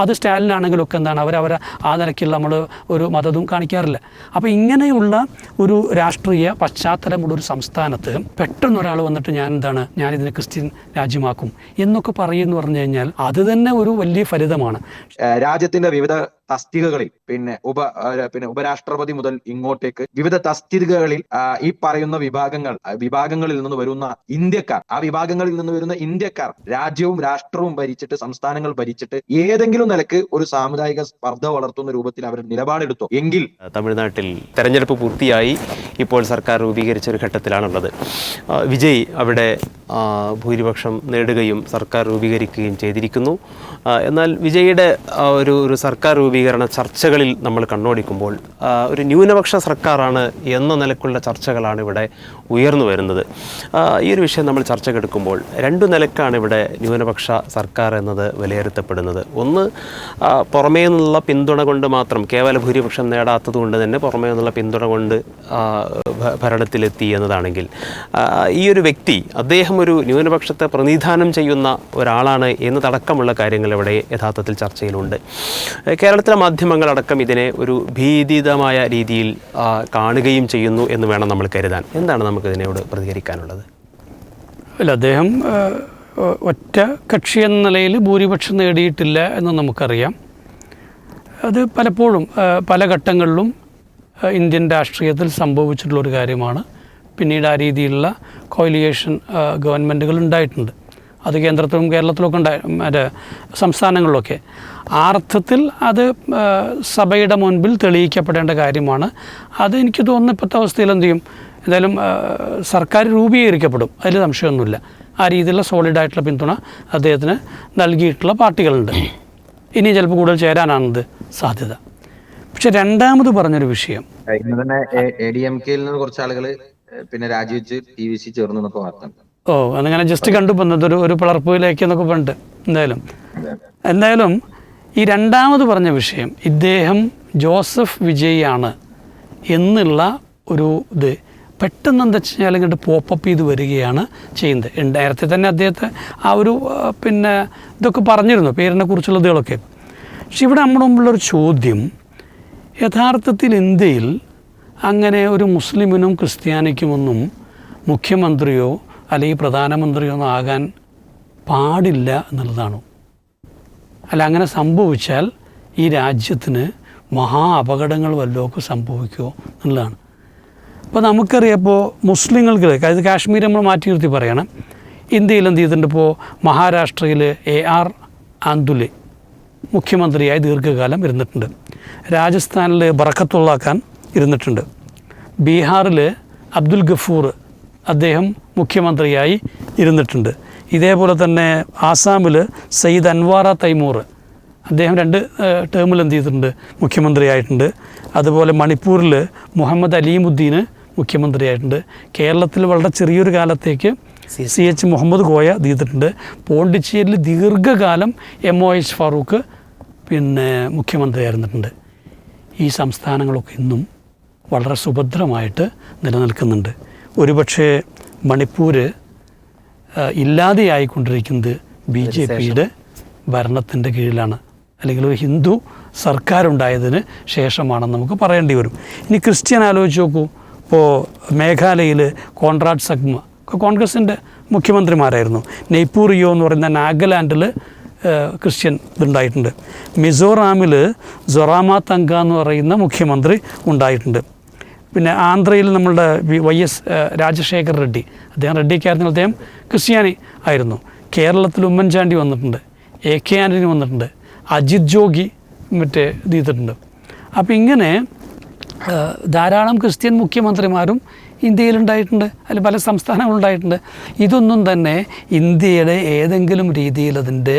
അത് സ്റ്റാലിനാണെങ്കിലും ഒക്കെ എന്താണ് അവരവരെ ആ നിലയ്ക്കുള്ള നമ്മൾ ഒരു മതവും കാണിക്കാറില്ല. അപ്പോൾ ഇങ്ങനെയുള്ള ഒരു രാഷ്ട്രീയ പശ്ചാത്തലമുള്ളൊരു സംസ്ഥാനത്ത് പെട്ടെന്ന് ഒരാൾ വന്നിട്ട് ഞാനിതിനെ ക്രിസ്ത്യൻ രാജ്യമാക്കും എന്നൊക്കെ പറയുമെന്ന് പറഞ്ഞു കഴിഞ്ഞാൽ അത് തന്നെ ഒരു വലിയ ഫലിതമാണ്. രാജ്യത്തിന്റെ വിവിധ തസ്തികകളിൽ പിന്നെ ഉപരാഷ്ട്രപതി മുതൽ ഇങ്ങോട്ടേക്ക് വിവിധ തസ്തികകളിൽ ഈ പറയുന്ന വിഭാഗങ്ങളിൽ നിന്ന് വരുന്ന ഇന്ത്യക്കാർ, ആ വിഭാഗങ്ങളിൽ നിന്ന് വരുന്ന ഇന്ത്യക്കാർ രാജ്യവും രാഷ്ട്രവും ഭരിച്ചിട്ട്, സംസ്ഥാനങ്ങൾ ഭരിച്ചിട്ട് ഏതെങ്കിലും നിലക്ക് ഒരു സാമുദായിക സ്പർദ്ധ വളർത്തുന്ന രൂപത്തിൽ അവർ നിലപാടെടുത്തോ എങ്കിൽ തമിഴ്നാട്ടിൽ തെരഞ്ഞെടുപ്പ് പൂർത്തിയായി ഇപ്പോൾ സർക്കാർ രൂപീകരിച്ച ഒരു ഘട്ടത്തിലാണുള്ളത്. വിജയ് അവിടെ ഭൂരിപക്ഷം നേടുകയും സർക്കാർ രൂപീകരിക്കുകയും ചെയ്തിരിക്കുന്നു. എന്നാൽ വിജയുടെ ഒരു സർക്കാർ രൂപീകരണ ചർച്ചകളിൽ നമ്മൾ കണ്ണോടിക്കുമ്പോൾ ഒരു ന്യൂനപക്ഷ സർക്കാരാണ് എന്ന നിലക്കുള്ള ചർച്ചകളാണ് ഇവിടെ ഉയർന്നു വരുന്നത്. ഈ ഒരു വിഷയം നമ്മൾ ചർച്ചക്കെടുക്കുമ്പോൾ രണ്ടു നിലക്കാണ് ഇവിടെ ന്യൂനപക്ഷ സർക്കാർ എന്നത് വിലയിരുത്തപ്പെടുന്നത്. ഒന്ന്, പുറമേ നിന്നുള്ള പിന്തുണ കൊണ്ട് മാത്രം, കേവല ഭൂരിപക്ഷം നേടാത്തത് കൊണ്ട് തന്നെ പുറമേ നിന്നുള്ള പിന്തുണ കൊണ്ട് ഭരണത്തിലെത്തി എന്നതാണെങ്കിൽ, ഈ ഒരു വ്യക്തി അദ്ദേഹം ഒരു ന്യൂനപക്ഷത്തെ പ്രതിനിധാനം ചെയ്യുന്ന ഒരാളാണ് എന്നതടക്കമുള്ള കാര്യങ്ങൾ ഇവിടെ യഥാർത്ഥത്തിൽ ചർച്ചയിലുണ്ട്. കേരളത്തിലെ മാധ്യമങ്ങളടക്കം ഇതിനെ ഒരു ഭീതിതമായ രീതിയിൽ കാണുകയും ചെയ്യുന്നു എന്ന് വേണം നമ്മൾ കരുതാൻ. എന്താണ് നമുക്കിതിനോട് പ്രതികരിക്കാനുള്ളത്? അല്ല, അദ്ദേഹം ഒറ്റ കക്ഷി എന്ന നിലയിൽ ഭൂരിപക്ഷം നേടിയിട്ടില്ല എന്ന് നമുക്കറിയാം. അത് പലപ്പോഴും പല ഘട്ടങ്ങളിലും ഇന്ത്യൻ രാഷ്ട്രീയത്തിൽ സംഭവിച്ചിട്ടുള്ളൊരു കാര്യമാണ്. പിന്നീട് ആ രീതിയിലുള്ള കോയിലിയേഷൻ ഗവൺമെൻറ്റുകൾ ഉണ്ടായിട്ടുണ്ട്. അത് കേന്ദ്രത്തിലും കേരളത്തിലൊക്കെ മറ്റേ സംസ്ഥാനങ്ങളിലൊക്കെ. ആ അർത്ഥത്തിൽ അത് സഭയുടെ മുൻപിൽ തെളിയിക്കപ്പെടേണ്ട കാര്യമാണ്. അത് എനിക്ക് തോന്നുന്നു ഇപ്പോഴത്തെ അവസ്ഥയിൽ എന്ത് ചെയ്യും, എന്തായാലും സർക്കാർ രൂപീകരിക്കപ്പെടും, അതിൽ സംശയമൊന്നുമില്ല. ആ രീതിയിലുള്ള സോളിഡായിട്ടുള്ള പിന്തുണ അദ്ദേഹത്തിന് നൽകിയിട്ടുള്ള പാർട്ടികളുണ്ട്. ഇനി ചിലപ്പോൾ കൂടുതൽ ചേരാനാണത് സാധ്യത. പക്ഷെ രണ്ടാമത് പറഞ്ഞൊരു വിഷയം, ഇന്ന് തന്നെ ADMK-യിൽ നിന്ന് കുറച്ച് ആളുകൾ പിന്നെ രാജിവെച്ച് TVC ചേർന്നു എന്നൊക്കെ വാർത്ത. അതങ്ങനെ ജസ്റ്റ് കണ്ടു പോകുന്നത് ഒരു പിളർപ്പിലേക്ക് എന്നൊക്കെ പറഞ്ഞിട്ട്. എന്തായാലും ഈ രണ്ടാമത് പറഞ്ഞ വിഷയം, ഇദ്ദേഹം ജോസഫ് വിജയ് ആണ് എന്നുള്ള ഒരു ഇത് പെട്ടെന്ന് എന്താ വെച്ച് കഴിഞ്ഞാൽ ഇങ്ങോട്ട് പോപ്പപ്പ് ചെയ്ത് വരികയാണ് ചെയ്യുന്നത്. നേരത്തെ തന്നെ അദ്ദേഹത്തെ ആ ഒരു പിന്നെ ഇതൊക്കെ പറഞ്ഞിരുന്നു, പേരിനെ കുറിച്ചുള്ള ഇതുകളൊക്കെ. പക്ഷെ ഇവിടെ നമ്മുടെ മുമ്പിലുള്ളൊരു ചോദ്യം, യഥാർത്ഥത്തിൽ ഇന്ത്യയിൽ അങ്ങനെ ഒരു മുസ്ലിമിനും ക്രിസ്ത്യാനിക്കുമൊന്നും മുഖ്യമന്ത്രിയോ അല്ലെങ്കിൽ പ്രധാനമന്ത്രിയോ ഒന്നും ആകാൻ പാടില്ല എന്നുള്ളതാണോ? അല്ല, അങ്ങനെ സംഭവിച്ചാൽ ഈ രാജ്യത്തിന് മഹാ അപകടങ്ങൾ വല്ലതൊക്കെ സംഭവിക്കുമോ എന്നുള്ളതാണ്. ഇപ്പോൾ നമുക്കറിയാം, ഇപ്പോൾ മുസ്ലിങ്ങൾക്ക്, അതായത് കാശ്മീർ നമ്മൾ മാറ്റി നിർത്തി പറയണം, ഇന്ത്യയിൽ എന്ത് ചെയ്തിട്ടുണ്ട്, ഇപ്പോൾ മഹാരാഷ്ട്രയിൽ AR ആന്തുലെ മുഖ്യമന്ത്രിയായി ദീർഘകാലം ഇരുന്നിട്ടുണ്ട്. രാജസ്ഥാനിൽ ബറക്കത്തുള്ള ഖാൻ ഇരുന്നിട്ടുണ്ട്. ബീഹാറിൽ അബ്ദുൽ ഗഫൂർ അദ്ദേഹം മുഖ്യമന്ത്രിയായി ഇരുന്നിട്ടുണ്ട്. ഇതേപോലെ തന്നെ ആസാമിൽ സയ്യിദ് അൻവാറ തൈമൂർ അദ്ദേഹം 2 ടേമിൽ എന്ത് ചെയ്തിട്ടുണ്ട്, മുഖ്യമന്ത്രിയായിട്ടുണ്ട്. അതുപോലെ മണിപ്പൂരിൽ മുഹമ്മദ് അലീമുദ്ദീൻ മുഖ്യമന്ത്രിയായിട്ടുണ്ട്. കേരളത്തിൽ വളരെ ചെറിയൊരു കാലത്തേക്ക് CH മുഹമ്മദ് കോയ ചെയ്തിട്ടുണ്ട്. പോണ്ടിച്ചേരിയിൽ ദീർഘകാലം MOH ഫാറൂഖ് പിന്നെ മുഖ്യമന്ത്രിയായിരുന്നിട്ടുണ്ട്. ഈ സംസ്ഥാനങ്ങളൊക്കെ ഇന്നും വളരെ സുഭദ്രമായിട്ട് നിലനിൽക്കുന്നുണ്ട്. ഒരുപക്ഷെ മണിപ്പൂർ ഇല്ലാതെയായിക്കൊണ്ടിരിക്കുന്നത് BJPയുടെ ഭരണത്തിൻ്റെ കീഴിലാണ്, അല്ലെങ്കിൽ ഒരു ഹിന്ദു സർക്കാരുണ്ടായതിന് ശേഷമാണെന്ന് നമുക്ക് പറയേണ്ടി വരും. ഇനി ക്രിസ്ത്യൻ ആലോചിച്ച് നോക്കൂ. ഇപ്പോൾ മേഘാലയയിൽ കോൺറാഡ് സഗ്മ കോൺഗ്രസിൻ്റെ മുഖ്യമന്ത്രിമാരായിരുന്നു. നെയ്പൂറിയോ എന്ന് പറയുന്ന നാഗാലാൻഡിൽ ക്രിസ്ത്യൻ ഇതുണ്ടായിട്ടുണ്ട്. മിസോറാമിൽ സൊറാമ തങ്ക എന്ന് പറയുന്ന മുഖ്യമന്ത്രി ഉണ്ടായിട്ടുണ്ട്. പിന്നെ ആന്ധ്രയിൽ നമ്മളുടെ YS രാജശേഖർ റെഡ്ഡി, അദ്ദേഹം റെഡ്ഡിക്കായിരുന്നു, അദ്ദേഹം ക്രിസ്ത്യാനി ആയിരുന്നു. കേരളത്തിൽ ഉമ്മൻചാണ്ടി വന്നിട്ടുണ്ട്, AK ആൻ്റണി വന്നിട്ടുണ്ട്, അജിത് ജോഗി മറ്റേ ഇത് ചെയ്തിട്ടുണ്ട്. അപ്പോൾ ഇങ്ങനെ ധാരാളം ക്രിസ്ത്യൻ മുഖ്യമന്ത്രിമാരും ഇന്ത്യയിലുണ്ടായിട്ടുണ്ട്, അല്ലെങ്കിൽ പല സംസ്ഥാനങ്ങളുണ്ടായിട്ടുണ്ട്. ഇതൊന്നും തന്നെ ഇന്ത്യയുടെ ഏതെങ്കിലും രീതിയിൽ അതിൻ്റെ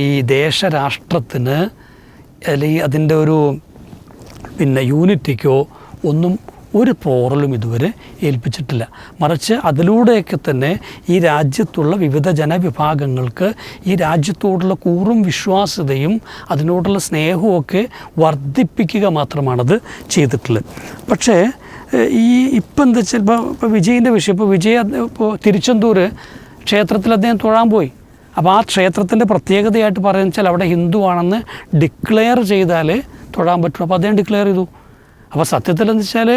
ഈ ദേശരാഷ്ട്രത്തിന് അല്ലെങ്കിൽ അതിൻ്റെ ഒരു പിന്നെ യൂണിറ്റിക്കോ ഒന്നും ഒരു പോറലും ഇതുവരെ ഏൽപ്പിച്ചിട്ടില്ല. മറിച്ച് അതിലൂടെയൊക്കെ തന്നെ ഈ രാജ്യത്തുള്ള വിവിധ ജനവിഭാഗങ്ങൾക്ക് ഈ രാജ്യത്തോടുള്ള കൂറും വിശ്വാസ്യതയും അതിനോടുള്ള സ്നേഹവുമൊക്കെ വർദ്ധിപ്പിക്കുക മാത്രമാണത് ചെയ്തിട്ടുള്ളത്. പക്ഷേ ഈ ഇപ്പം എന്താ വെച്ചാൽ ഇപ്പോൾ വിജയിൻ്റെ വിഷയം, ഇപ്പോൾ തിരുച്ചെന്തൂർ ക്ഷേത്രത്തിൽ അദ്ദേഹം തൊഴാൻ പോയി. അപ്പോൾ ആ ക്ഷേത്രത്തിൻ്റെ പ്രത്യേകതയായിട്ട് പറയുന്നത് വെച്ചാൽ അവിടെ ഹിന്ദു ആണെന്ന് ഡിക്ലെയർ ചെയ്താൽ തൊഴാൻ പറ്റും. അപ്പോൾ അദ്ദേഹം ഡിക്ലെയർ ചെയ്തു. അപ്പോൾ സത്യത്തിലെന്ന് വെച്ചാൽ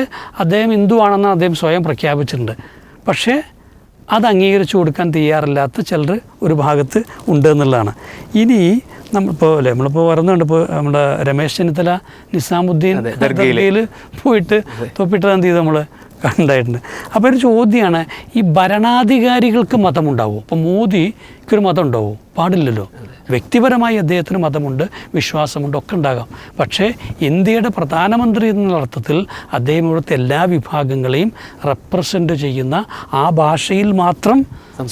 അദ്ദേഹം ഹിന്ദു ആണെന്ന് അദ്ദേഹം സ്വയം പ്രഖ്യാപിച്ചിട്ടുണ്ട്. പക്ഷേ അത് അംഗീകരിച്ചു കൊടുക്കാൻ തയ്യാറില്ലാത്ത ചിലർ ഒരു ഭാഗത്ത് ഉണ്ട് എന്നുള്ളതാണ്. ഇനി നമ്മളിപ്പോൾ വരുന്നുണ്ട്. ഇപ്പോൾ നമ്മുടെ രമേശ് ചെന്നിത്തല നിസാമുദ്ദീൻ ദർഗയിൽ പോയിട്ട് തൊപ്പിട്ടത് എന്ത് ചെയ്ത് നമ്മൾ കണ്ടായിട്ടുണ്ട്. അപ്പോൾ ഒരു ചോദ്യമാണ്, ഈ ഭരണാധികാരികൾക്ക് മതമുണ്ടാവുമോ? അപ്പോൾ മോദിക്കൊരു മതം ഉണ്ടാവുമോ? പാടില്ലല്ലോ. വ്യക്തിപരമായി അദ്ദേഹത്തിന് മതമുണ്ട്, വിശ്വാസമുണ്ട്, ഒക്കെ ഉണ്ടാകാം. പക്ഷേ ഇന്ത്യയുടെ പ്രധാനമന്ത്രി എന്നുള്ള അർത്ഥത്തിൽ അദ്ദേഹം ഇവിടുത്തെ എല്ലാ വിഭാഗങ്ങളെയും റെപ്രസെൻ്റ് ചെയ്യുന്ന, ആ ഭാഷയിൽ മാത്രം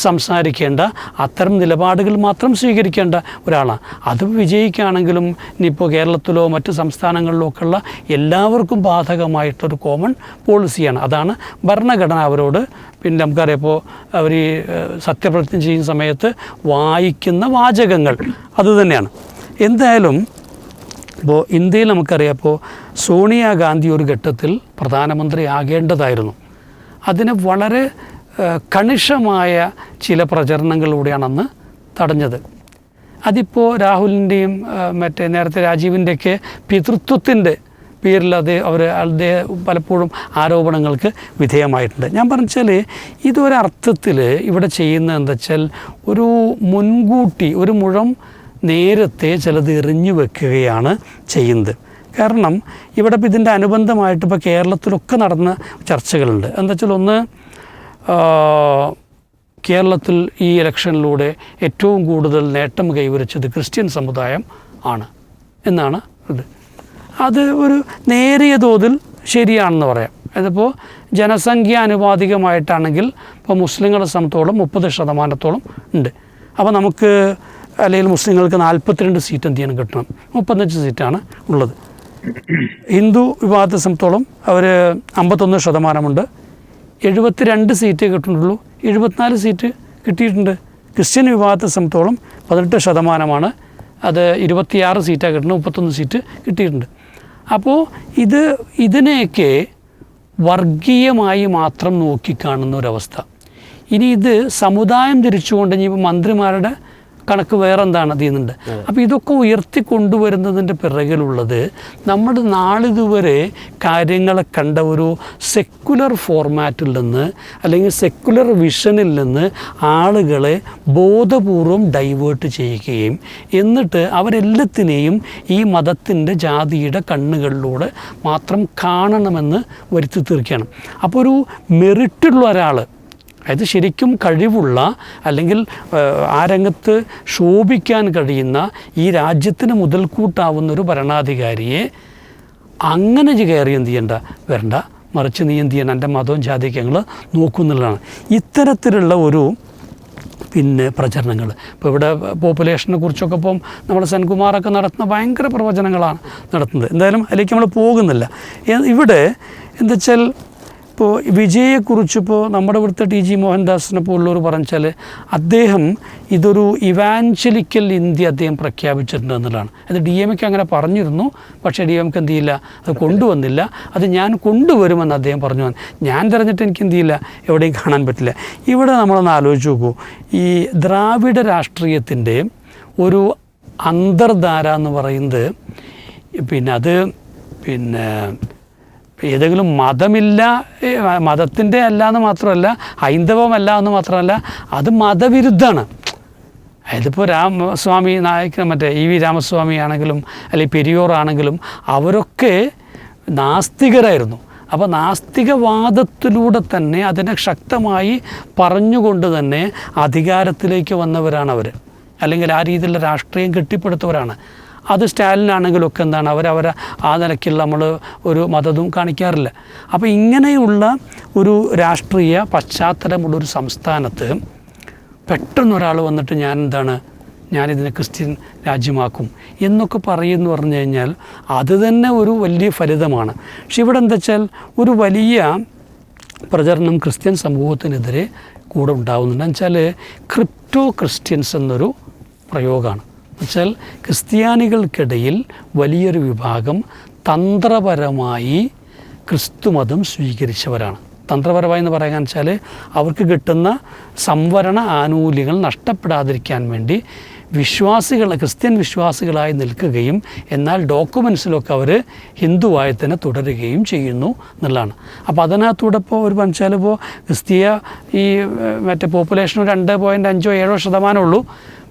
സംസാരിക്കേണ്ട, അത്തരം നിലപാടുകൾ മാത്രം സ്വീകരിക്കേണ്ട ഒരാളാണ്. അത് വിജയിക്കുകയാണെങ്കിലും ഇനിയിപ്പോൾ കേരളത്തിലോ മറ്റ് സംസ്ഥാനങ്ങളിലോ ഒക്കെയുള്ള എല്ലാവർക്കും ബാധകമായിട്ടൊരു കോമൺ പോളിസിയാണ്. അതാണ് ഭരണഘടന അവരോട്. പിന്നെ നമുക്കറിയാം, ഇപ്പോൾ അവർ ഈ സത്യപ്രതിജ്ഞ ചെയ്യുന്ന സമയത്ത് വായിക്കുന്ന വാചകങ്ങൾ അതുതന്നെയാണ്. എന്തായാലും ഇപ്പോൾ ഇന്ത്യയിൽ നമുക്കറിയാം, ഇപ്പോൾ സോണിയാഗാന്ധി ഒരു ഘട്ടത്തിൽ പ്രധാനമന്ത്രി ആകേണ്ടതായിരുന്നു. അതിനെ വളരെ കണിശമായ ചില പ്രചരണങ്ങളിലൂടെയാണ് അന്ന് തടഞ്ഞത്. അതിപ്പോൾ രാഹുലിൻ്റെയും മറ്റേ നേരത്തെ രാജീവിൻ്റെയൊക്കെ പിതൃത്വത്തിൻ്റെ പേരിൽ അദ്ദേഹം പലപ്പോഴും ആരോപണങ്ങൾക്ക് വിധേയമായിട്ടുണ്ട്. ഞാൻ പറഞ്ഞാൽ ഇതൊരർത്ഥത്തിൽ ഇവിടെ ചെയ്യുന്നത് എന്താ വെച്ചാൽ, ഒരു മുൻകൂട്ടി ഒരു മുഴം നേരത്തെ ചിലത് എറിഞ്ഞു വെക്കുകയാണ് ചെയ്യുന്നത്. കാരണം ഇവിടെ ഇപ്പോൾ ഇതിൻ്റെ അനുബന്ധമായിട്ട് ഇപ്പോൾ കേരളത്തിലൊക്കെ നടന്ന ചർച്ചകളുണ്ട്. എന്താ വെച്ചാൽ, ഒന്ന്, കേരളത്തിൽ ഈ ഇലക്ഷനിലൂടെ ഏറ്റവും കൂടുതൽ നേട്ടം കൈവരിച്ചത് ക്രിസ്ത്യൻ സമുദായം ആണ് എന്നാണ് ഇത്. അത് ഒരു നേരിയ തോതിൽ ശരിയാണെന്ന് പറയാം. അതിപ്പോൾ ജനസംഖ്യ ആനുപാതികമായിട്ടാണെങ്കിൽ ഇപ്പോൾ മുസ്ലിങ്ങളെ സംബന്ധിച്ചോളം 30% ഉണ്ട്. അപ്പോൾ നമുക്ക് അല്ലെങ്കിൽ മുസ്ലിങ്ങൾക്ക് 42 സീറ്റ് എന്ത് ചെയ്യണം കിട്ടണം, 35 സീറ്റാണ് ഉള്ളത്. ഹിന്ദു വിഭാഗത്തെ സംബന്ധിച്ചോളം അവർ 51%, 72 സീറ്റ് കിട്ടുന്നുള്ളൂ, 74 സീറ്റ് കിട്ടിയിട്ടുണ്ട്. ക്രിസ്ത്യൻ വിഭാഗത്തെ സംബന്ധിച്ചോളം 18%, അത് 26 സീറ്റാണ് കിട്ടുന്നത്, 31 സീറ്റ് കിട്ടിയിട്ടുണ്ട്. അപ്പോൾ ഇതിനെയൊക്കെ വർഗീയമായി മാത്രം നോക്കിക്കാണുന്ന ഒരവസ്ഥ. ഇനി ഇത് സമുദായം തിരിച്ചുകൊണ്ട് ഇനിയിപ്പോൾ മന്ത്രിമാരുടെ കണക്ക് വേറെ എന്താണ് ചെയ്യുന്നുണ്ട്. അപ്പോൾ ഇതൊക്കെ ഉയർത്തിക്കൊണ്ടുവരുന്നതിൻ്റെ പിറകിലുള്ളത് നമ്മുടെ നാളിതുവരെ കാര്യങ്ങളെ കണ്ട ഒരു സെക്കുലർ ഫോർമാറ്റിൽ നിന്ന് അല്ലെങ്കിൽ സെക്കുലർ വിഷനിൽ നിന്ന് ആളുകളെ ബോധപൂർവം ഡൈവേർട്ട് ചെയ്യുകയും എന്നിട്ട് അവരെല്ലാത്തിനെയും ഈ മതത്തിൻ്റെ ജാതിയുടെ കണ്ണുകളിലൂടെ മാത്രം കാണണമെന്ന് വരുത്തി തീർക്കുകയാണ്. അപ്പോൾ ഒരു മെറിറ്റുള്ള ഒരാൾ, അതായത് ശരിക്കും കഴിവുള്ള അല്ലെങ്കിൽ ആ രംഗത്ത് ശോഭിക്കാൻ കഴിയുന്ന ഈ രാജ്യത്തിന് മുതൽക്കൂട്ടാവുന്ന ഒരു ഭരണാധികാരിയെ അങ്ങനെ കയറി എന്ത് ചെയ്യണ്ട വരണ്ട, മറിച്ച് നീ എന്ത് ചെയ്യണം, എൻ്റെ മതവും ജാതിയൊക്കെ ഞങ്ങൾ നോക്കുന്നുള്ളതാണ്. ഇത്തരത്തിലുള്ള ഒരു പ്രചരണങ്ങൾ ഇപ്പോൾ ഇവിടെ പോപ്പുലേഷനെ കുറിച്ചൊക്കെ ഇപ്പം നമ്മുടെ സെൻകുമാറൊക്കെ നടത്തുന്ന ഭയങ്കര പ്രവചനങ്ങളാണ് നടത്തുന്നത്. എന്തായാലും അതിലേക്ക് നമ്മൾ പോകുന്നില്ല. ഇവിടെ എന്താ വെച്ചാൽ, ഇപ്പോൾ വിജയെക്കുറിച്ച് ഇപ്പോൾ നമ്മുടെ ഇവിടുത്തെ ടി ജി മോഹൻദാസിനെ പോലുള്ളവർ പറഞ്ഞാൽ അദ്ദേഹം ഇതൊരു ഇവാഞ്ചലിക്കൽ ഇന്ത്യ അദ്ദേഹം പ്രഖ്യാപിച്ചിട്ടുണ്ട് എന്നുള്ളതാണ്. അത് DMK അങ്ങനെ പറഞ്ഞിരുന്നു, പക്ഷേ DMK എന്ത് ചെയ്യില്ല, അത് കൊണ്ടുവന്നില്ല. അത് ഞാൻ കൊണ്ടുവരുമെന്ന് അദ്ദേഹം പറഞ്ഞു. ഞാൻ തിരഞ്ഞിട്ട് എനിക്ക് എന്ത് ചെയ്യില്ല, എവിടെയും കാണാൻ പറ്റില്ല. ഇവിടെ നമ്മളൊന്ന് ആലോചിച്ച് നോക്കൂ, ഈ ദ്രാവിഡ രാഷ്ട്രീയത്തിൻ്റെ ഒരു അന്തർധാര എന്ന് പറയുന്നത് അത് ഏതെങ്കിലും മതമില്ല, മതത്തിൻ്റെ അല്ല എന്ന് മാത്രമല്ല, ഹൈന്ദവമല്ല എന്ന് മാത്രമല്ല, അത് മതവിരുദ്ധമാണ്. അതിപ്പോൾ രാമസ്വാമി നായക് EV രാമസ്വാമി ആണെങ്കിലും അല്ലെങ്കിൽ പെരിയോറാണെങ്കിലും അവരൊക്കെ നാസ്തികരായിരുന്നു. അപ്പോൾ നാസ്തികവാദത്തിലൂടെ തന്നെ അതിനെ ശക്തമായി പറഞ്ഞുകൊണ്ട് തന്നെ അധികാരത്തിലേക്ക് വന്നവരാണ് അവർ, അല്ലെങ്കിൽ ആ രീതിയിലുള്ള രാഷ്ട്രീയം കെട്ടിപ്പടുത്തവരാണ്. അത് സ്റ്റാലിനാണെങ്കിലും ഒക്കെ എന്താണ് അവരവരെ ആ നിലയ്ക്കുള്ള നമ്മൾ ഒരു മതവും കാണിക്കാറില്ല. അപ്പോൾ ഇങ്ങനെയുള്ള ഒരു രാഷ്ട്രീയ പശ്ചാത്തലമുള്ളൊരു സംസ്ഥാനത്ത് പെട്ടെന്നൊരാൾ വന്നിട്ട് ഞാനിതിനെ ക്രിസ്ത്യൻ രാജ്യമാക്കും എന്നൊക്കെ പറയുമെന്ന് പറഞ്ഞു കഴിഞ്ഞാൽ അത് തന്നെ ഒരു വലിയ ഫലിതമാണ്. പക്ഷെ ഇവിടെ എന്താ വെച്ചാൽ ഒരു വലിയ പ്രചരണം ക്രിസ്ത്യൻ സമൂഹത്തിനെതിരെ കൂടെ ഉണ്ടാകുന്നുണ്ട്. എന്നുവെച്ചാൽ ക്രിപ്റ്റോ ക്രിസ്ത്യൻസ് എന്നൊരു പ്രയോഗമാണ്. എന്നുവെച്ചാൽ ക്രിസ്ത്യാനികൾക്കിടയിൽ വലിയൊരു വിഭാഗം തന്ത്രപരമായി ക്രിസ്തുമതം സ്വീകരിച്ചവരാണ്. തന്ത്രപരമായി എന്ന് പറയാൻ വെച്ചാൽ അവർക്ക് കിട്ടുന്ന സംവരണ ആനുകൂല്യങ്ങൾ നഷ്ടപ്പെടാതിരിക്കാൻ വേണ്ടി ക്രിസ്ത്യൻ വിശ്വാസികളായി നിൽക്കുകയും എന്നാൽ ഡോക്യുമെൻസിലൊക്കെ അവർ ഹിന്ദുവായി തന്നെ തുടരുകയും ചെയ്യുന്നു എന്നുള്ളതാണ്. അപ്പോൾ അതിനകത്തൂടെ ഇപ്പോൾ ഒരു പറഞ്ഞാൽ ഇപ്പോൾ ക്രിസ്തീയ ഈ മറ്റേ പോപ്പുലേഷൻ 2.5-7% ഉള്ളൂ.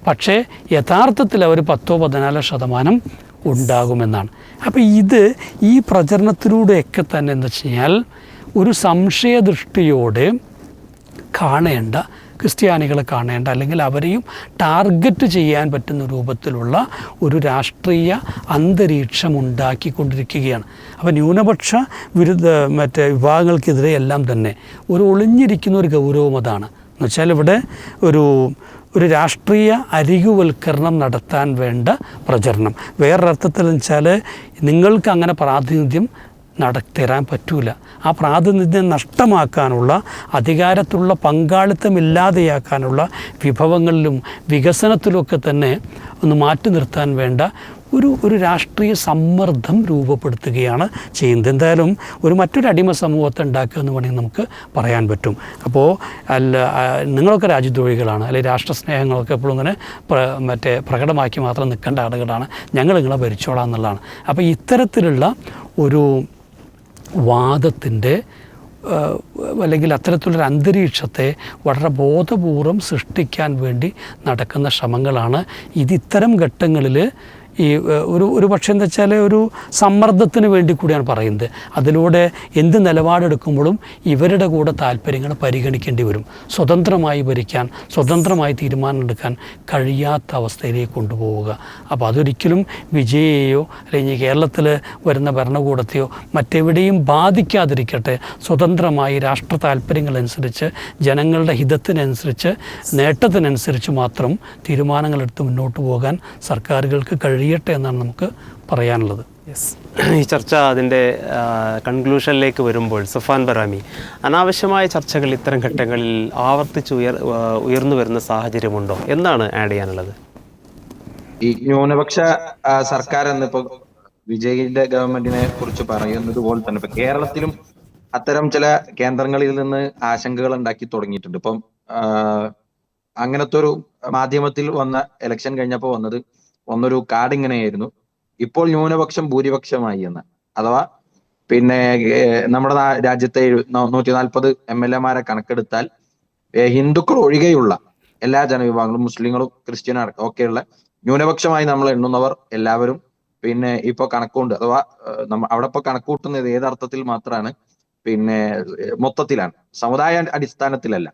പക്ഷേ യഥാർത്ഥത്തിൽ അവർ 10-14% ഉണ്ടാകുമെന്നാണ്. അപ്പോൾ ഈ പ്രചരണത്തിലൂടെയൊക്കെ തന്നെ എന്ന് വെച്ച് കഴിഞ്ഞാൽ ഒരു സംശയദൃഷ്ടിയോടെ കാണേണ്ട, ക്രിസ്ത്യാനികളെ കാണേണ്ട, അല്ലെങ്കിൽ അവരെയും ടാർഗറ്റ് ചെയ്യാൻ പറ്റുന്ന രൂപത്തിലുള്ള ഒരു രാഷ്ട്രീയ അന്തരീക്ഷം ഉണ്ടാക്കിക്കൊണ്ടിരിക്കുകയാണ്. അപ്പോൾ ന്യൂനപക്ഷ വിഭാഗങ്ങൾക്കെതിരെ എല്ലാം തന്നെ ഒരു ഒളിഞ്ഞിരിക്കുന്ന ഒരു ഗൗരവം അതാണ്. എന്ന് വെച്ചാൽ ഇവിടെ ഒരു രാഷ്ട്രീയ അരികുവൽക്കരണം നടത്താൻ വേണ്ട പ്രചരണം. വേറൊരർത്ഥത്തിൽ വെച്ചാൽ നിങ്ങൾക്ക് അങ്ങനെ പ്രാതിനിധ്യം തരാൻ പറ്റൂല. ആ പ്രാതിനിധ്യം നഷ്ടമാക്കാനുള്ള, അധികാരത്തിലുള്ള പങ്കാളിത്തം ഇല്ലാതെയാക്കാനുള്ള വിഭവങ്ങളിലും വികസനത്തിലുമൊക്കെ തന്നെ ഒന്ന് മാറ്റി നിർത്താൻ വേണ്ട ഒരു രാഷ്ട്രീയ സമ്മർദ്ദം രൂപപ്പെടുത്തുകയാണ് ചെയ്യുന്നത്. എന്തായാലും മറ്റൊരു അടിമ സമൂഹത്തെ ഉണ്ടാക്കുക എന്ന് വേണമെങ്കിൽ നമുക്ക് പറയാൻ പറ്റും. അപ്പോൾ നിങ്ങളൊക്കെ രാജ്യദ്രോഹികളാണ്, അല്ലെങ്കിൽ രാഷ്ട്രസ്നേഹങ്ങളൊക്കെ എപ്പോഴും ഇങ്ങനെ പ്രകടമാക്കി മാത്രം നിൽക്കേണ്ട ആളുകളാണ്, ഞങ്ങൾ നിങ്ങളെ ഭരിച്ചോളാം എന്നുള്ളതാണ്. അപ്പോൾ ഇത്തരത്തിലുള്ള ഒരു വാദത്തിൻ്റെ അല്ലെങ്കിൽ അത്തരത്തിലൊരു അന്തരീക്ഷത്തെ വളരെ ബോധപൂർവം സൃഷ്ടിക്കാൻ വേണ്ടി നടക്കുന്ന ശ്രമങ്ങളാണ് ഇത്തരം ഘട്ടങ്ങളിൽ ഒരു പക്ഷേ എന്താ വെച്ചാൽ ഒരു സമ്മർദ്ദത്തിന് വേണ്ടി കൂടിയാണ് പറയുന്നത്. അതിലൂടെ എന്ത് നിലപാടെടുക്കുമ്പോഴും ഇവരുടെ കൂടെ താല്പര്യങ്ങൾ പരിഗണിക്കേണ്ടി വരും. സ്വതന്ത്രമായി ഭരിക്കാൻ, സ്വതന്ത്രമായി തീരുമാനമെടുക്കാൻ കഴിയാത്ത അവസ്ഥയിലേക്ക് കൊണ്ടുപോവുക. അപ്പോൾ അതൊരിക്കലും വിജയെയോ അല്ലെങ്കിൽ കേരളത്തിൽ വരുന്ന ഭരണകൂടത്തെയോ മറ്റെവിടെയും ബാധിക്കാതിരിക്കട്ടെ. സ്വതന്ത്രമായി രാഷ്ട്ര താല്പര്യങ്ങളനുസരിച്ച്, ജനങ്ങളുടെ ഹിതത്തിനനുസരിച്ച്, നേട്ടത്തിനനുസരിച്ച് മാത്രം തീരുമാനങ്ങളെടുത്ത് മുന്നോട്ട് പോകാൻ സർക്കാരുകൾക്ക് കഴിയട്ടെ എന്നാണ് നമുക്ക് പറയാനുള്ളത്. ഈ ചർച്ച അതിൻ്റെ കൺക്ലൂഷനിലേക്ക് വരുമ്പോൾ സഫാൻ ബറാമി, അനാവശ്യമായ ചർച്ചകൾ ഇത്തരം ഘട്ടങ്ങളിൽ ആവർത്തിച്ച് ഉയർന്നു വരുന്ന സാഹചര്യമുണ്ടോ? എന്താണ് ആഡ് ചെയ്യാനുള്ളത്? ഈ ന്യൂനപക്ഷ സർക്കാർ എന്നിപ്പോ വിജയിന്റെ ഗവൺമെന്റിനെ കുറിച്ച് പറയുന്നത് പോലെ തന്നെ ഇപ്പൊ കേരളത്തിലും അത്തരം ചില കേന്ദ്രങ്ങളിൽ നിന്ന് ആശങ്കകൾ ഉണ്ടാക്കി തുടങ്ങിയിട്ടുണ്ട്. ഇപ്പം അങ്ങനത്തെ ഒരു മാധ്യമത്തിൽ വന്ന ഇലക്ഷൻ കഴിഞ്ഞപ്പോൾ വന്നൊരു കാർഡ് ഇങ്ങനെയായിരുന്നു: ഇപ്പോൾ ന്യൂനപക്ഷം ഭൂരിപക്ഷമായി എന്ന്. അഥവാ നമ്മുടെ രാജ്യത്തെ 140 MLA കണക്കെടുത്താൽ ഹിന്ദുക്കൾ ഒഴികെയുള്ള എല്ലാ ജനവിഭാഗങ്ങളും, മുസ്ലിങ്ങളും ക്രിസ്ത്യനും ഒക്കെയുള്ള ന്യൂനപക്ഷമായി നമ്മൾ എണ്ണുന്നവർ എല്ലാവരും ഇപ്പൊ കണക്കുണ്ട്. അഥവാ അവിടെ ഇപ്പൊ കണക്കൂട്ടുന്നത് ഏതർത്ഥത്തിൽ മാത്രമാണ്? മൊത്തത്തിലാണ്, സമുദായ അടിസ്ഥാനത്തിലല്ല.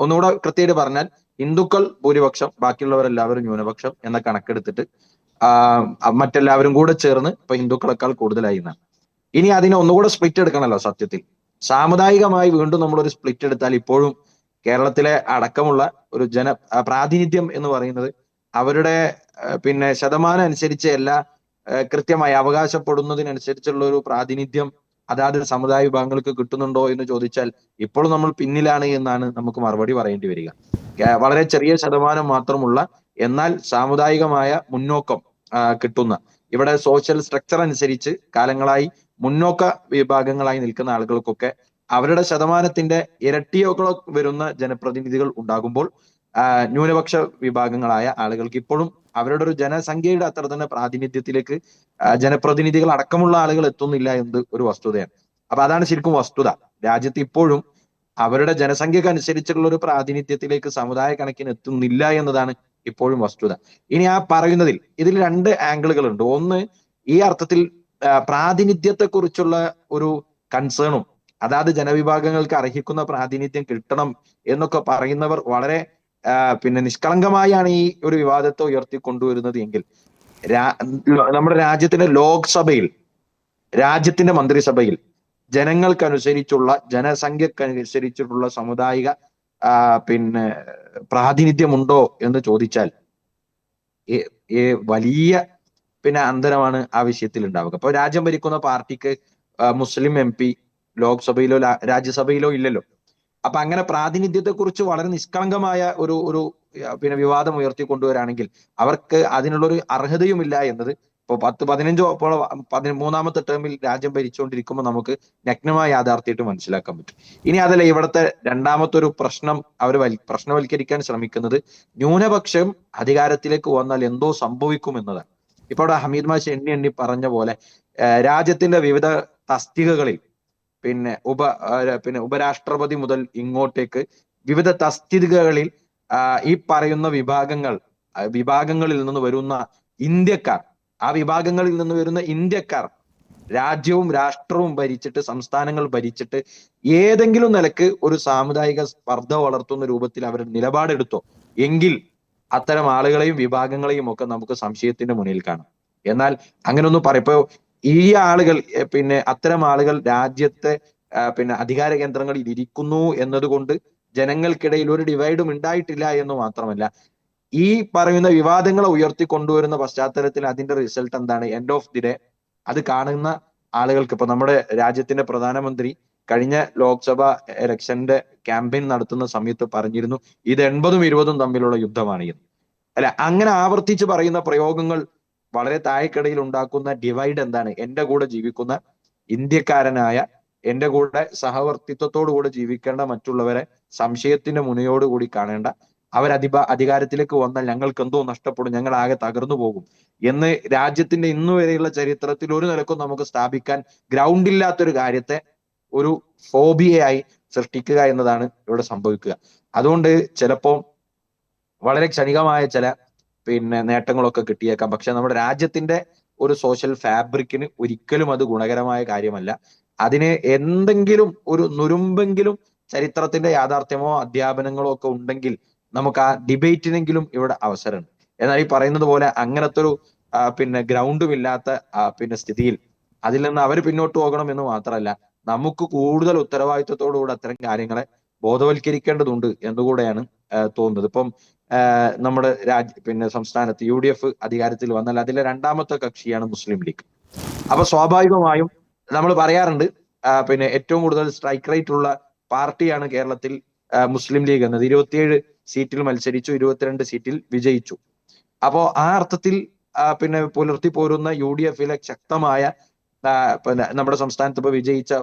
ഒന്നുകൂടെ കൃത്യമായിട്ട് പറഞ്ഞാൽ ഹിന്ദുക്കൾ ഭൂരിപക്ഷം, ബാക്കിയുള്ളവരെല്ലാവരും ന്യൂനപക്ഷം എന്ന കണക്കെടുത്തിട്ട് മറ്റെല്ലാവരും കൂടെ ചേർന്ന് ഇപ്പൊ ഹിന്ദുക്കളെക്കാൾ കൂടുതലായി എന്നാണ്. ഇനി അതിനെ ഒന്നുകൂടെ സ്പ്ലിറ്റ് എടുക്കണമല്ലോ. സത്യത്തിൽ സാമുദായികമായി വീണ്ടും നമ്മളൊരു സ്പ്ലിറ്റ് എടുത്താൽ ഇപ്പോഴും കേരളത്തിലെ അടക്കമുള്ള ഒരു പ്രാതിനിധ്യം എന്ന് പറയുന്നത് അവരുടെ ശതമാനം അനുസരിച്ച് എല്ലാ കൃത്യമായി അവകാശപ്പെടുന്നതിനനുസരിച്ചുള്ള ഒരു പ്രാതിനിധ്യം അതാത് സമുദായ വിഭാഗങ്ങൾക്ക് കിട്ടുന്നുണ്ടോ എന്ന് ചോദിച്ചാൽ ഇപ്പോഴും നമ്മൾ പിന്നിലാണ് എന്നാണ് നമുക്ക് മറുപടി പറയേണ്ടി വരിക. വളരെ ചെറിയ ശതമാനം മാത്രമുള്ള, എന്നാൽ സാമുദായികമായ മുന്നോക്കം കിട്ടുന്ന, ഇവിടെ സോഷ്യൽ സ്ട്രക്ചർ അനുസരിച്ച് കാലങ്ങളായി മുന്നോക്ക വിഭാഗങ്ങളായി നിൽക്കുന്ന ആളുകൾക്കൊക്കെ അവരുടെ ശതമാനത്തിന്റെ ഇരട്ടിയോക്കളോ വരുന്ന ജനപ്രതിനിധികൾ ഉണ്ടാകുമ്പോൾ ന്യൂനപക്ഷ വിഭാഗങ്ങളായ ആളുകൾക്ക് ഇപ്പോഴും അവരുടെ ഒരു ജനസംഖ്യയുടെ അത്ര തന്നെ പ്രാതിനിധ്യത്തിലേക്ക് ജനപ്രതിനിധികൾ അടക്കമുള്ള ആളുകൾ എത്തുന്നില്ല എന്നത് ഒരു വസ്തുതയാണ്. അപ്പൊ അതാണ് ശരിക്കും വസ്തുത. രാജ്യത്ത് ഇപ്പോഴും അവരുടെ ജനസംഖ്യക്ക് അനുസരിച്ചുള്ള ഒരു പ്രാതിനിധ്യത്തിലേക്ക് സമുദായ കണക്കിന് എത്തുന്നില്ല എന്നതാണ് ഇപ്പോഴും വസ്തുത. ഇനി ആ പറയുന്നതിൽ ഇതിൽ 2 ആംഗിളുകളുണ്ട്. ഒന്ന്, ഈ അർത്ഥത്തിൽ പ്രാതിനിധ്യത്തെ കുറിച്ചുള്ള ഒരു കൺസേണും, അതാത് ജനവിഭാഗങ്ങൾക്ക് അർഹിക്കുന്ന പ്രാതിനിധ്യം കിട്ടണം എന്നൊക്കെ പറയുന്നവർ വളരെ നിഷ്കളങ്കമായാണ് ഈ ഒരു വിവാദത്തെ ഉയർത്തിക്കൊണ്ടുവരുന്നത് എങ്കിൽ നമ്മുടെ രാജ്യത്തിന്റെ ലോക്സഭയിൽ, രാജ്യത്തിന്റെ മന്ത്രിസഭയിൽ ജനങ്ങൾക്കനുസരിച്ചുള്ള, ജനസംഖ്യക്കനുസരിച്ചിട്ടുള്ള സാമുദായിക പ്രാതിനിധ്യമുണ്ടോ എന്ന് ചോദിച്ചാൽ വലിയ അന്തരമാണ് ആ വിഷയത്തിൽ ഉണ്ടാവുക. അപ്പൊ രാജ്യം ഭരിക്കുന്ന പാർട്ടിക്ക് മുസ്ലിം MP ലോക്സഭയിലോ രാജ്യസഭയിലോ ഇല്ലല്ലോ. അപ്പൊ അങ്ങനെ പ്രാതിനിധ്യത്തെ കുറിച്ച് വളരെ നിഷ്കളങ്കമായ ഒരു വിവാദം ഉയർത്തിക്കൊണ്ടുവരാണെങ്കിൽ അവർക്ക് അതിനുള്ളൊരു അർഹതയുമില്ല എന്നത് ഇപ്പോൾ 10-15 ഇപ്പോൾ 13ാമത്തെ ടേമിൽ രാജ്യം ഭരിച്ചുകൊണ്ടിരിക്കുമ്പോൾ നമുക്ക് നഗ്നമായ യാഥാർത്ഥ്യമായിട്ട് മനസ്സിലാക്കാൻ പറ്റും. ഇനി അതല്ല, ഇവിടുത്തെ രണ്ടാമത്തെ ഒരു പ്രശ്നം അവർ പ്രശ്നവൽക്കരിക്കാൻ ശ്രമിക്കുന്നത് ന്യൂനപക്ഷം അധികാരത്തിലേക്ക് വന്നാൽ എന്തോ സംഭവിക്കും എന്നതാണ്. ഇപ്പോൾ ഇവിടെ ഹമീദ് മാഷ് എണ്ണി എണ്ണി പറഞ്ഞ പോലെ രാജ്യത്തിന്റെ വിവിധ തസ്തികകളിൽ പിന്നെ ഉപരാഷ്ട്രപതി മുതൽ ഇങ്ങോട്ടേക്ക് വിവിധ തസ്തികകളിൽ ഈ പറയുന്ന വിഭാഗങ്ങളിൽ നിന്ന് വരുന്ന ഇന്ത്യക്കാർ, ആ വിഭാഗങ്ങളിൽ നിന്ന് വരുന്ന ഇന്ത്യക്കാർ രാജ്യവും രാഷ്ട്രവും ഭരിച്ചിട്ട്, സംസ്ഥാനങ്ങൾ ഭരിച്ചിട്ട് ഏതെങ്കിലും നിലക്ക് ഒരു സാമുദായിക സ്പർദ്ധ വളർത്തുന്ന രൂപത്തിൽ അവർ നിലപാടെടുത്തോ എങ്കിൽ അത്തരം ആളുകളെയും വിഭാഗങ്ങളെയും ഒക്കെ നമുക്ക് സംശയത്തിന്റെ മുന്നിൽ കാണാം. എന്നാൽ അങ്ങനെ ഒന്നും ഇപ്പോ ഈ ആളുകൾ അത്തരം ആളുകൾ രാജ്യത്തെ അധികാര കേന്ദ്രങ്ങളിൽ ഇരിക്കുന്നു എന്നതുകൊണ്ട് ജനങ്ങൾക്കിടയിൽ ഒരു ഡിവൈഡും ഉണ്ടായിട്ടില്ല എന്ന് മാത്രമല്ല, ഈ പറയുന്ന വിവാദങ്ങളെ ഉയർത്തിക്കൊണ്ടുവരുന്ന പശ്ചാത്തലത്തിൽ അതിന്റെ റിസൾട്ട് എന്താണ്? എൻഡ് ഓഫ് ദി ഡേ അത് കാണുന്ന ആളുകൾക്ക്, ഇപ്പൊ നമ്മുടെ രാജ്യത്തിന്റെ പ്രധാനമന്ത്രി കഴിഞ്ഞ ലോക്സഭ ഇലക്ഷന്റെ ക്യാമ്പയിൻ നടത്തുന്ന സമയത്ത് പറഞ്ഞിരുന്നു, ഇത് 80-20 തമ്മിലുള്ള യുദ്ധമാണ് എന്ന്. അല്ല, അങ്ങനെ ആവർത്തിച്ച് പറയുന്ന പ്രയോഗങ്ങൾ വളരെ താഴെക്കിടയിൽ ഉണ്ടാക്കുന്ന ഡിവൈഡ് എന്താണ്? എന്റെ കൂടെ ജീവിക്കുന്ന ഇന്ത്യക്കാരനായ, എന്റെ കൂടെ സഹവർത്തിത്വത്തോടുകൂടെ ജീവിക്കേണ്ട മറ്റുള്ളവരെ സംശയത്തിന്റെ മുനയോടുകൂടി കാണേണ്ട, അധികാരത്തിലേക്ക് വന്നാൽ ഞങ്ങൾക്ക് എന്തോ നഷ്ടപ്പെടും, ഞങ്ങൾ ആകെ തകർന്നു പോകും എന്ന് രാജ്യത്തിന്റെ ഇന്നു വരെയുള്ള ചരിത്രത്തിൽ ഒരു നിലക്കും നമുക്ക് സ്ഥാപിക്കാൻ ഗ്രൗണ്ടില്ലാത്തൊരു കാര്യത്തെ ഒരു ഫോബിയയായി സൃഷ്ടിക്കുക എന്നതാണ് ഇവിടെ സംഭവിക്കുക. അതുകൊണ്ട് ചിലപ്പോ വളരെ ക്ഷണികമായ ചില നേട്ടങ്ങളൊക്കെ കിട്ടിയേക്കാം. പക്ഷെ നമ്മുടെ രാജ്യത്തിന്റെ ഒരു സോഷ്യൽ ഫാബ്രിക്കിന് ഒരിക്കലും അത് ഗുണകരമായ കാര്യമല്ല. അതിന് എന്തെങ്കിലും ഒരു നുരുമ്പെങ്കിലും ചരിത്രത്തിന്റെ യാഥാർത്ഥ്യമോ അധ്യാപനങ്ങളോ ഒക്കെ ഉണ്ടെങ്കിൽ നമുക്ക് ആ ഡിബേറ്റിനെങ്കിലും ഇവിടെ അവസരമുണ്ട്. എന്നാൽ ഈ പറയുന്നത് പോലെ അങ്ങനത്തെ ഒരു ഗ്രൗണ്ടും ഇല്ലാത്ത സ്ഥിതിയിൽ അതിൽ നിന്ന് അവർ പിന്നോട്ട് പോകണം എന്ന് മാത്രമല്ല, നമുക്ക് കൂടുതൽ ഉത്തരവാദിത്വത്തോടുകൂടി അത്തരം കാര്യങ്ങളെ ബോധവൽക്കരിക്കേണ്ടതുണ്ട് എന്നുകൂടെയാണ് തോന്നുന്നത്. ഇപ്പം നമ്മുടെ സംസ്ഥാനത്ത് UDF അധികാരത്തിൽ വന്നാൽ അതിലെ രണ്ടാമത്തെ കക്ഷിയാണ് മുസ്ലിം ലീഗ്. അപ്പൊ സ്വാഭാവികമായും നമ്മൾ പറയാറുണ്ട് ഏറ്റവും കൂടുതൽ സ്ട്രൈക്ക് റേറ്റ് ഉള്ള പാർട്ടിയാണ് കേരളത്തിൽ മുസ്ലിം ലീഗ് എന്നത്. 27 സീറ്റിൽ മത്സരിച്ചു, 22 സീറ്റിൽ വിജയിച്ചു. അപ്പോ ആ അർത്ഥത്തിൽ പുലർത്തി പോരുന്ന UDF-ലെ ശക്തമായ നമ്മുടെ സംസ്ഥാനത്ത് ഇപ്പൊ വിജയിച്ച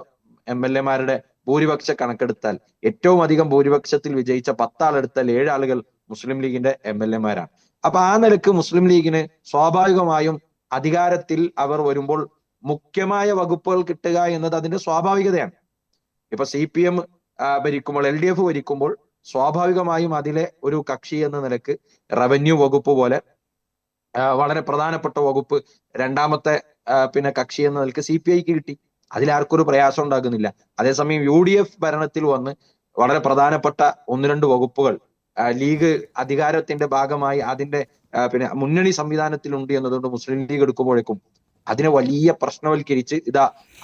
MLA-മാരുടെ ഭൂരിപക്ഷ കണക്കെടുത്താൽ ഏറ്റവും അധികം ഭൂരിപക്ഷത്തിൽ വിജയിച്ച 10 ആളെടുത്താൽ 7 ആളുകൾ മുസ്ലിം ലീഗിന്റെ MLA-മാരാണ്. അപ്പൊ ആ നിലക്ക് മുസ്ലിം ലീഗിന് സ്വാഭാവികമായും അധികാരത്തിൽ അവർ വരുമ്പോൾ മുഖ്യമായ വകുപ്പുകൾ കിട്ടുക എന്നത് അതിന്റെ സ്വാഭാവികതയാണ്. ഇപ്പൊ CPM ഭരിക്കുമ്പോൾ, LDF ഭരിക്കുമ്പോൾ സ്വാഭാവികമായും അതിലെ ഒരു കക്ഷി എന്ന നിലക്ക് റവന്യൂ വകുപ്പ് പോലെ വളരെ പ്രധാനപ്പെട്ട വകുപ്പ് രണ്ടാമത്തെ കക്ഷി എന്ന നിലക്ക് CPI-ക്ക് കിട്ടി. അതിലാർക്കൊരു പ്രയാസം ഉണ്ടാകുന്നില്ല. അതേസമയം UDF ഭരണത്തിൽ വന്ന് വളരെ പ്രധാനപ്പെട്ട 1-2 വകുപ്പുകൾ ലീഗ് അധികാരത്തിന്റെ ഭാഗമായി അതിന്റെ മുന്നണി സംവിധാനത്തിലുണ്ട് എന്നതുകൊണ്ട് മുസ്ലിം ലീഗ് എടുക്കുമ്പോഴേക്കും അതിനെ വലിയ പ്രശ്നവൽക്കരിച്ച്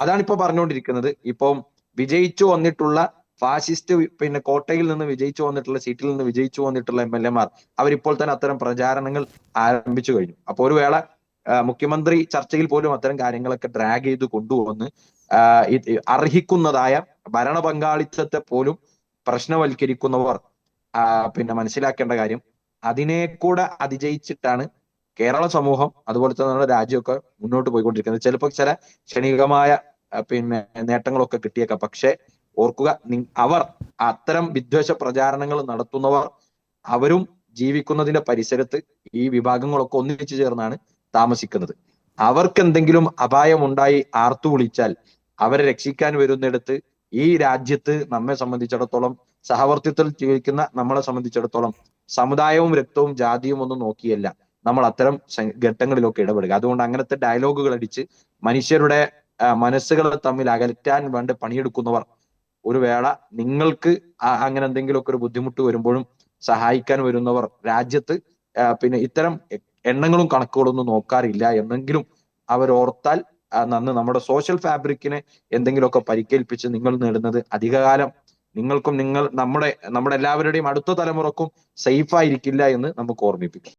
അതാണ് ഇപ്പൊ പറഞ്ഞുകൊണ്ടിരിക്കുന്നത്. ഇപ്പം വിജയിച്ചു വന്നിട്ടുള്ള ഫാസിസ്റ്റ് കോട്ടയിൽ നിന്ന് വിജയിച്ചു വന്നിട്ടുള്ള സീറ്റിൽ നിന്ന് വിജയിച്ചു വന്നിട്ടുള്ള MLA-മാർ അവരിപ്പോൾ തന്നെ അത്തരം പ്രചാരണങ്ങൾ ആരംഭിച്ചു കഴിഞ്ഞു. അപ്പൊ ഒരു വേള മുഖ്യമന്ത്രി ചർച്ചയിൽ പോലും അത്തരം കാര്യങ്ങളൊക്കെ ഡ്രാഗ് ചെയ്ത് കൊണ്ടുവന്ന് അർഹിക്കുന്നതായ ഭരണ പങ്കാളിത്തത്തെ പോലും പ്രശ്നവൽക്കരിക്കുന്നവർ മനസ്സിലാക്കേണ്ട കാര്യം, അതിനെ കൂടെ അതിജയിച്ചിട്ടാണ് കേരള സമൂഹം അതുപോലെ തന്നെ നമ്മുടെ രാജ്യമൊക്കെ മുന്നോട്ട് പോയിക്കൊണ്ടിരിക്കുന്നത്. ചിലപ്പോൾ ചില ക്ഷണികമായ നേട്ടങ്ങളൊക്കെ കിട്ടിയേക്കാം. പക്ഷെ ഓർക്കുക, അവർ അത്തരം വിദ്വേഷ പ്രചാരണങ്ങൾ നടത്തുന്നവർ അവരും ജീവിക്കുന്നതിന്റെ പരിസരത്ത് ഈ വിഭാഗങ്ങളൊക്കെ ഒന്നിച്ചു ചേർന്നാണ് താമസിക്കുന്നത്. അവർക്ക് എന്തെങ്കിലും അപായമുണ്ടായി ആർത്തു വിളിച്ചാൽ അവരെ രക്ഷിക്കാൻ വരുന്നിടത്ത് ഈ രാജ്യത്ത് നമ്മെ സംബന്ധിച്ചിടത്തോളം, സഹവർത്തിത്വത്തിൽ ജീവിക്കുന്ന നമ്മളെ സംബന്ധിച്ചിടത്തോളം സമുദായവും രക്തവും ജാതിയും ഒന്നും നോക്കിയല്ല നമ്മൾ അത്തരം ഘട്ടങ്ങളിലൊക്കെ ഇടപെടുക. അതുകൊണ്ട് അങ്ങനത്തെ ഡയലോഗുകൾ അടിച്ച് മനുഷ്യരുടെ മനസ്സുകളെ തമ്മിൽ അകറ്റാൻ വേണ്ടി പണിയെടുക്കുന്നവർ ഒരു വേള നിങ്ങൾക്ക് അങ്ങനെ എന്തെങ്കിലുമൊക്കെ ഒരു ബുദ്ധിമുട്ട് വരുമ്പോഴും സഹായിക്കാൻ വരുന്നവർ രാജ്യത്ത് ഇത്തരം എണ്ണങ്ങളും കണക്കുകളൊന്നും നോക്കാറില്ല എന്നെങ്കിലും അവർ ഓർത്താൽ നന്ന്. നമ്മുടെ സോഷ്യൽ ഫാബ്രിക്കിനെ എന്തെങ്കിലുമൊക്കെ പരിക്കേൽപ്പിച്ച് നിങ്ങൾ നേടുന്നത് അധികകാലം നിങ്ങൾക്കും നമ്മുടെ എല്ലാവരുടെയും അടുത്ത തലമുറക്കും സേഫ് ആയിരിക്കില്ല എന്ന് നമുക്ക് ഓർമ്മിപ്പിക്കാം.